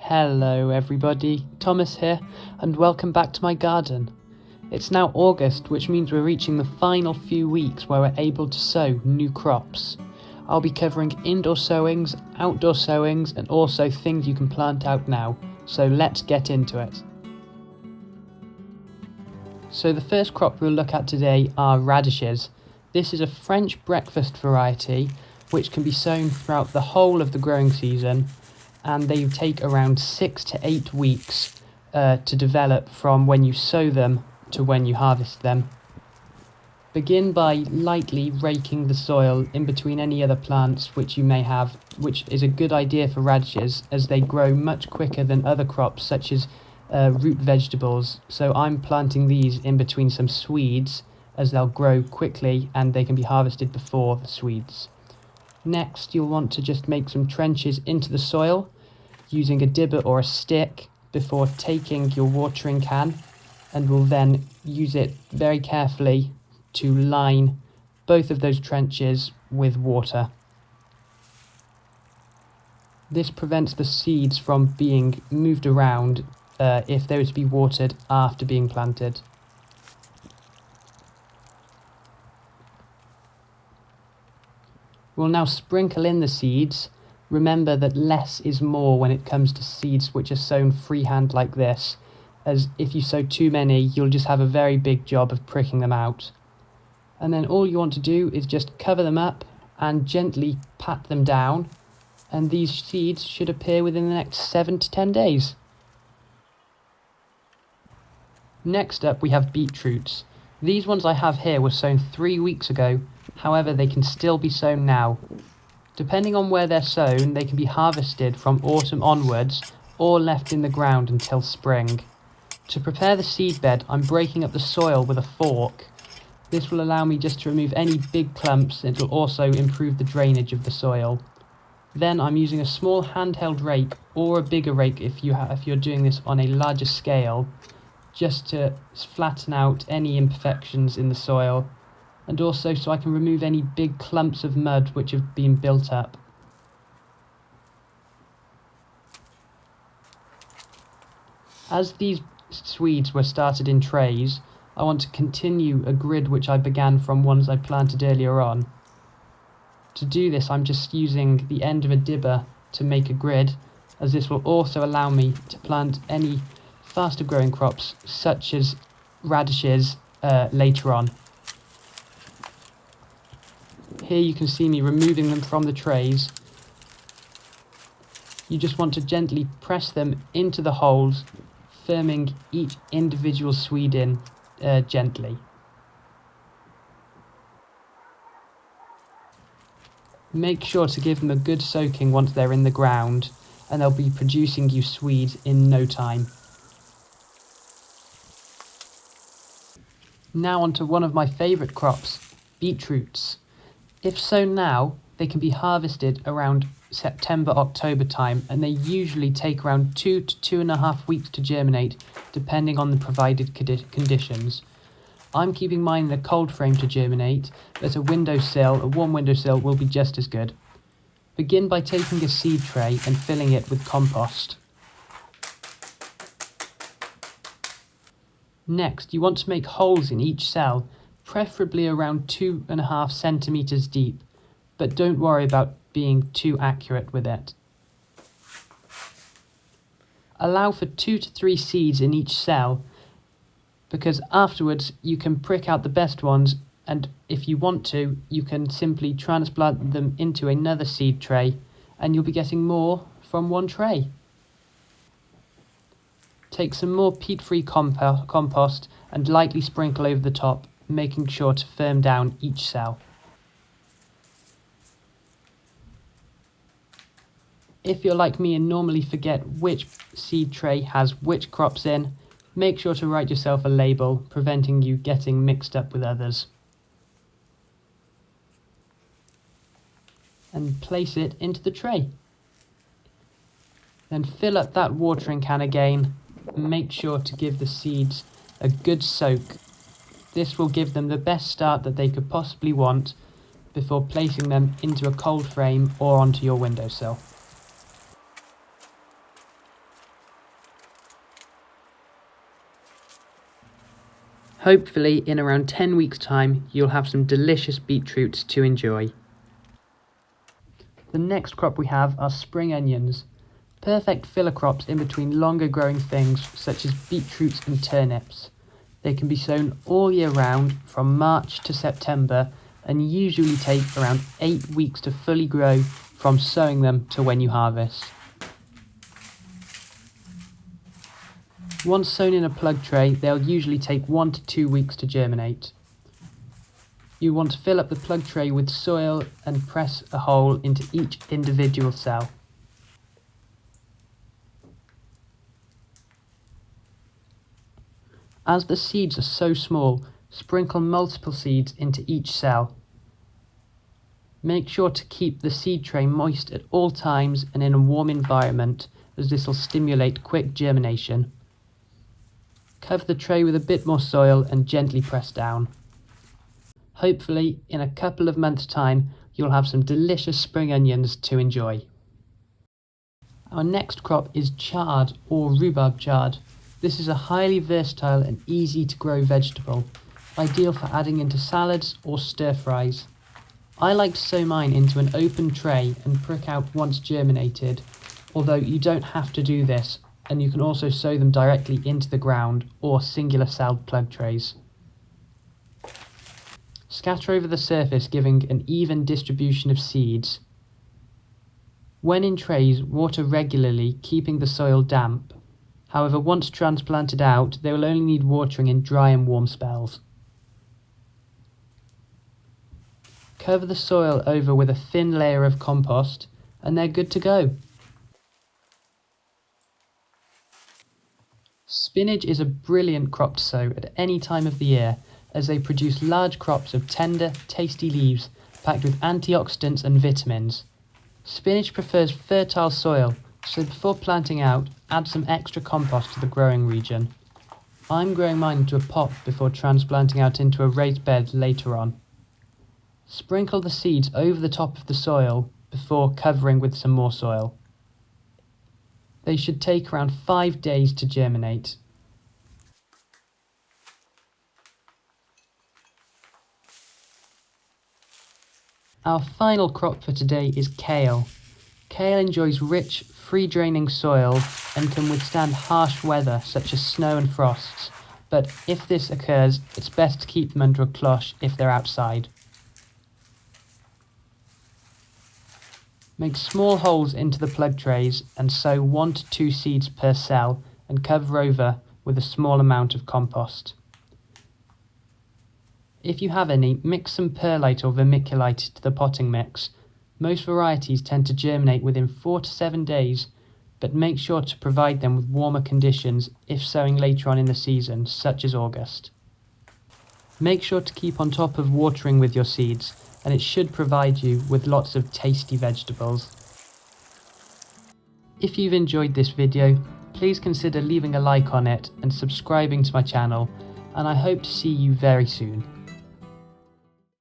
Hello everybody, Thomas here, and welcome back to my garden. It's now August, which means we're reaching the final few weeks where we're able to sow new crops. I'll be covering indoor sowings, outdoor sowings, and also things you can plant out now, so let's get into it. So the first crop we'll look at today are radishes. This is a French breakfast variety which can be sown throughout the whole of the growing season, and they take around 6 to 8 weeks to develop from when you sow them to when you harvest them. Begin by lightly raking the soil in between any other plants which you may have, which is a good idea for radishes as they grow much quicker than other crops such as root vegetables. So I'm planting these in between some Swedes as they'll grow quickly and they can be harvested before the Swedes. Next, you'll want to just make some trenches into the soil using a dibber or a stick before taking your watering can, and we'll then use it very carefully to line both of those trenches with water. This prevents the seeds from being moved around if they were to be watered after being planted. We'll now sprinkle in the seeds. Remember that less is more when it comes to seeds which are sown freehand like this, as if you sow too many you'll just have a very big job of pricking them out. And then all you want to do is just cover them up and gently pat them down, and these seeds should appear within the next 7 to 10 days. Next up we have beetroots. These ones I have here were sown 3 weeks ago, however they can still be sown now. Depending on where they're sown, they can be harvested from autumn onwards or left in the ground until spring. To prepare the seed bed, I'm breaking up the soil with a fork. This will allow me just to remove any big clumps, and it will also improve the drainage of the soil. Then I'm using a small handheld rake or a bigger rake if you're doing this on a larger scale, just to flatten out any imperfections in the soil, and also so I can remove any big clumps of mud which have been built up. As these Swedes were started in trays, I want to continue a grid which I began from ones I planted earlier on. To do this, I'm just using the end of a dibber to make a grid, as this will also allow me to plant any faster growing crops such as radishes later on. Here you can see me removing them from the trays. You just want to gently press them into the holes, firming each individual Swede in gently. Make sure to give them a good soaking once they're in the ground, and they'll be producing you Swedes in no time. Now onto one of my favourite crops, beetroots. If sown now, they can be harvested around September-October time, and they usually take around 2 to 2.5 weeks to germinate, depending on the provided conditions. I'm keeping mine in a cold frame to germinate, but a warm windowsill will be just as good. Begin by taking a seed tray and filling it with compost. Next, you want to make holes in each cell, preferably around 2.5 centimeters deep, but don't worry about being too accurate with it. Allow for 2 to 3 seeds in each cell, because afterwards you can prick out the best ones, and if you want to, you can simply transplant them into another seed tray, and you'll be getting more from one tray. Take some more peat-free compost and lightly sprinkle over the top, making sure to firm down each cell. If you're like me and normally forget which seed tray has which crops in, make sure to write yourself a label, preventing you getting mixed up with others. And place it into the tray. Then fill up that watering can again, and make sure to give the seeds a good soak. This will give them the best start that they could possibly want before placing them into a cold frame or onto your windowsill. Hopefully in around 10 weeks time you'll have some delicious beetroots to enjoy. The next crop we have are spring onions, perfect filler crops in between longer growing things such as beetroots and turnips. They can be sown all year round from March to September and usually take around 8 weeks to fully grow from sowing them to when you harvest. Once sown in a plug tray, they'll usually take 1 to 2 weeks to germinate. You want to fill up the plug tray with soil and press a hole into each individual cell. As the seeds are so small, sprinkle multiple seeds into each cell. Make sure to keep the seed tray moist at all times and in a warm environment, as this will stimulate quick germination. Cover the tray with a bit more soil and gently press down. Hopefully, in a couple of months' time, you'll have some delicious spring onions to enjoy. Our next crop is chard or rhubarb chard. This is a highly versatile and easy to grow vegetable, ideal for adding into salads or stir fries. I like to sow mine into an open tray and prick out once germinated, although you don't have to do this, and you can also sow them directly into the ground or singular celled plug trays. Scatter over the surface, giving an even distribution of seeds. When in trays, water regularly, keeping the soil damp. However, once transplanted out, they will only need watering in dry and warm spells. Cover the soil over with a thin layer of compost, and they're good to go. Spinach is a brilliant crop to sow at any time of the year, as they produce large crops of tender, tasty leaves packed with antioxidants and vitamins. Spinach prefers fertile soil, so before planting out, add some extra compost to the growing region. I'm growing mine into a pot before transplanting out into a raised bed later on. Sprinkle the seeds over the top of the soil before covering with some more soil. They should take around 5 days to germinate. Our final crop for today is kale. Kale enjoys rich, free-draining soil and can withstand harsh weather such as snow and frosts, but if this occurs, it's best to keep them under a cloche if they're outside. Make small holes into the plug trays and sow 1 to 2 seeds per cell and cover over with a small amount of compost. If you have any, mix some perlite or vermiculite to the potting mix. Most varieties tend to germinate within 4 to 7 days, but make sure to provide them with warmer conditions if sowing later on in the season, such as August. Make sure to keep on top of watering with your seeds, and it should provide you with lots of tasty vegetables. If you've enjoyed this video, please consider leaving a like on it and subscribing to my channel, and I hope to see you very soon.